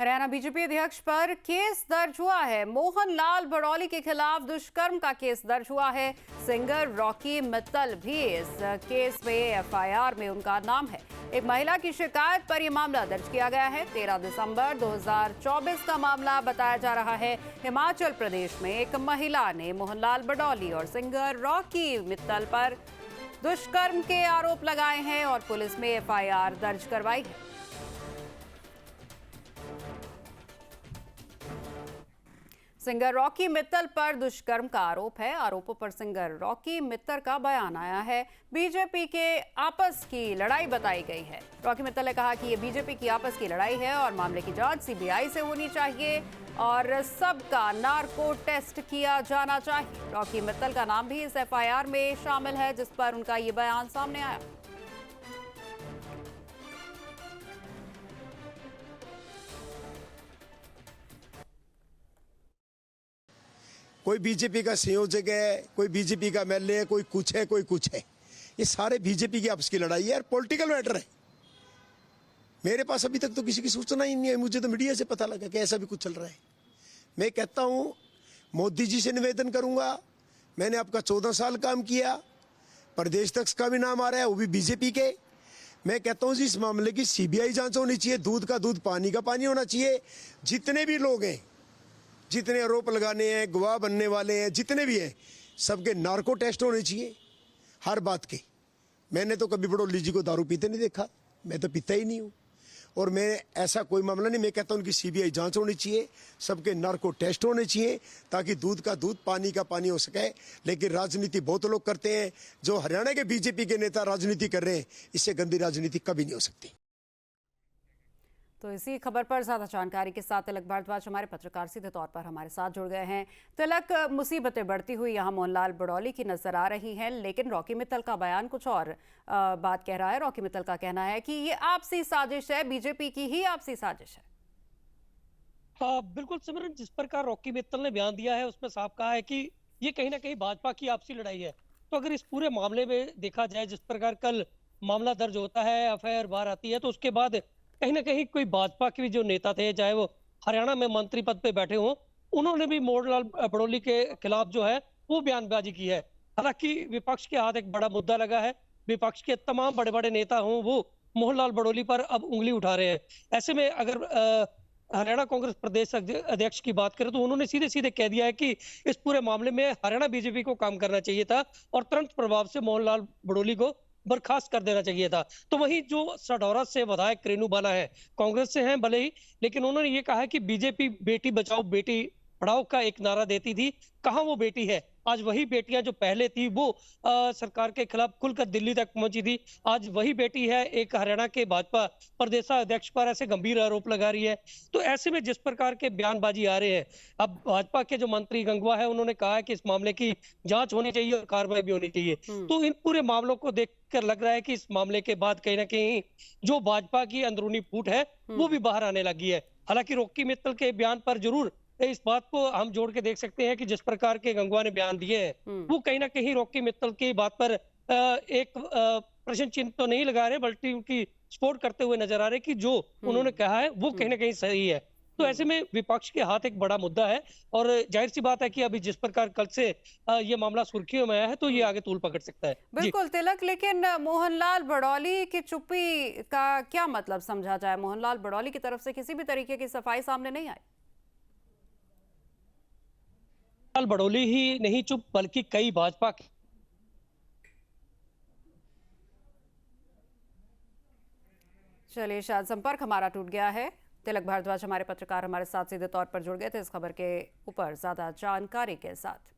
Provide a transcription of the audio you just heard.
Haryana BJP अध्यक्ष पर case दर्ज हुआ है। मोहन लाल बड़ौली के खिलाफ दुष्कर्म का केस दर्ज हुआ है। सिंगर रॉकी मित्तल भी इस केस में एफआईआर में उनका नाम है। एक महिला की शिकायत पर यह मामला दर्ज किया गया है। 13 दिसंबर 2024 का मामला बताया जा रहा है। हिमाचल प्रदेश में एक महिला ने मोहनलाल बड़ौली और सिंगर रॉकी मित्तल पर दुष्कर्म के आरोप लगाए हैं और पुलिस में एफआईआर दर्ज करवाई है। सिंगर रॉकी मित्तल पर दुष्कर्म का आरोप है। आरोपों पर सिंगर रॉकी मित्तल का बयान आया है। बीजेपी के आपस की लड़ाई बताई गई है। रॉकी मित्तल ने कहा कि ये बीजेपी की आपस की लड़ाई है और मामले की जांच सीबीआई से होनी चाहिए और सबका नार्को टेस्ट किया जाना चाहिए। रॉकी मित्तल का नाम भी इस एफआईआर में शामिल है जिस पर उनका ये बयान सामने आया। कोई बीजेपी का संयोजक है, कोई बीजेपी का एमएलए है, कोई कुछ है, कोई कुछ है। ये सारे बीजेपी की आपस की लड़ाई है और पॉलिटिकल मैटर है। मेरे पास अभी तक तो किसी की सूचना ही नहीं है। मुझे तो मीडिया से पता लगा कि ऐसा भी कुछ चल रहा है। मैं कहता हूं, मोदी जी से निवेदन करूंगा, मैंने आपका 14 साल काम किया, प्रदेश अध्यक्ष का भी नाम आ रहा है, वो भी बीजेपी के। मैं कहता हूं जी, इस मामले की सीबीआई जांच होनी चाहिए। दूध का दूध, पानी का पानी होना चाहिए। जितने भी लोग हैं, जितने आरोप लगाने हैं, गवाह बनने वाले हैं, जितने भी हैं, सबके नार्को टेस्ट होने चाहिए हर बात के। मैंने तो कभी बड़ौली जी को दारू पीते नहीं देखा, मैं तो पीता ही नहीं हूँ। और मैं ऐसा कोई मामला नहीं, मैं कहता हूँ उनकी सीबीआई जांच होनी चाहिए, सबके नार्को टेस्ट होने चाहिए ताकि दूध का दूध, पानी का पानी हो सके। लेकिन राजनीति बहुत लोग करते हैं। जो हरियाणा के बीजेपी के नेता राजनीति कर रहे हैं, इससे गंदी राजनीति कभी नहीं हो सकती। तो इसी खबर पर ज्यादा जानकारी के साथ तिलक भारद्वाज हमारे पत्रकार सीधे तौर पर हमारे साथ जुड़ गए हैं। तिलक, मुसीबतें बढ़ती हुई यहाँ मोहनलाल बड़ौली की नजर आ रही हैं, लेकिन रॉकी मित्तल का बयान कुछ और बात कह रहा है। रॉकी मित्तल का कहना है कि ये आपसी साजिश है, बीजेपी की ही आपसी साजिश है। हाँ, बिल्कुल सिमरन, जिस प्रकार रॉकी मित्तल ने बयान दिया है उसमें साफ कहा है कि ये कहीं ना कहीं भाजपा की आपसी लड़ाई है। तो अगर इस पूरे मामले में देखा जाए, जिस प्रकार कल मामला दर्ज होता है, एफआईआर बाहर आती है, तो उसके बाद कहीं ना कहीं कोई भाजपा के भी जो नेता थे, चाहे वो हरियाणा में मंत्री पद पे बैठे हों, उन्होंने भी मोहनलाल बड़ौली के खिलाफ जो है वो बयानबाजी की है। हालांकि विपक्ष के हाथ एक बड़ा मुद्दा लगा है। विपक्ष के तमाम बड़े बड़े नेता हों, वो मोहनलाल बड़ौली पर अब उंगली उठा रहे हैं। ऐसे में अगर हरियाणा कांग्रेस प्रदेश अध्यक्ष की बात करें तो उन्होंने सीधे सीधे कह दिया है कि इस पूरे मामले में हरियाणा बीजेपी को काम करना चाहिए था और तुरंत प्रभाव से मोहनलाल बड़ौली को बर्खास्त कर देना चाहिए था। तो वहीं जो सढौरा से विधायक रेणु बाला है, कांग्रेस से हैं भले ही, लेकिन उन्होंने ये कहा है कि बीजेपी बेटी बचाओ बेटी पढ़ाओ का एक नारा देती थी। कहां वो बेटी है? आज वही बेटियां जो पहले थी वो सरकार के खिलाफ खुलकर दिल्ली तक पहुंची थी, आज वही बेटी है एक हरियाणा के भाजपा प्रदेशाध्यक्ष पर ऐसे गंभीर आरोप लगा रही है। तो ऐसे में जिस प्रकार के बयानबाजी आ रहे हैं, अब भाजपा के जो मंत्री गंगवा है उन्होंने कहा है कि इस मामले की जांच होनी चाहिए और कार्रवाई भी होनी चाहिए। तो इन पूरे मामलों को देखकर लग रहा है कि इस मामले के बाद कहीं ना कहीं जो भाजपा की अंदरूनी फूट है वो भी बाहर आने लगी है। हालांकि रॉकी मित्तल के बयान पर जरूर इस बात को हम जोड़ के देख सकते हैं कि जिस प्रकार के गंगवा ने बयान दिए हैं वो कहीं ना कहीं रॉकी मित्तल की बात पर एक प्रश्न चिन्ह तो नहीं लगा रहे, बल्कि उनकी सपोर्ट करते हुए नजर आ रहे कि जो उन्होंने कहा है वो कहीं ना कहीं सही है। तो ऐसे में विपक्ष के हाथ एक बड़ा मुद्दा है और जाहिर सी बात है कि अभी जिस प्रकार कल से ये मामला सुर्खियों में आया है तो ये आगे तूल पकड़ सकता है। बिल्कुल तिलक, लेकिन मोहनलाल बड़ौली की चुप्पी का क्या मतलब समझा जाए? मोहनलाल बड़ौली की तरफ से किसी भी तरीके की सफाई सामने नहीं आई। बड़ौली ही नहीं चुप, बल्कि कई भाजपा के चलिए, शायद संपर्क हमारा टूट गया है। तिलक भारद्वाज हमारे पत्रकार हमारे साथ सीधे तौर पर जुड़ गए थे इस खबर के ऊपर ज्यादा जानकारी के साथ।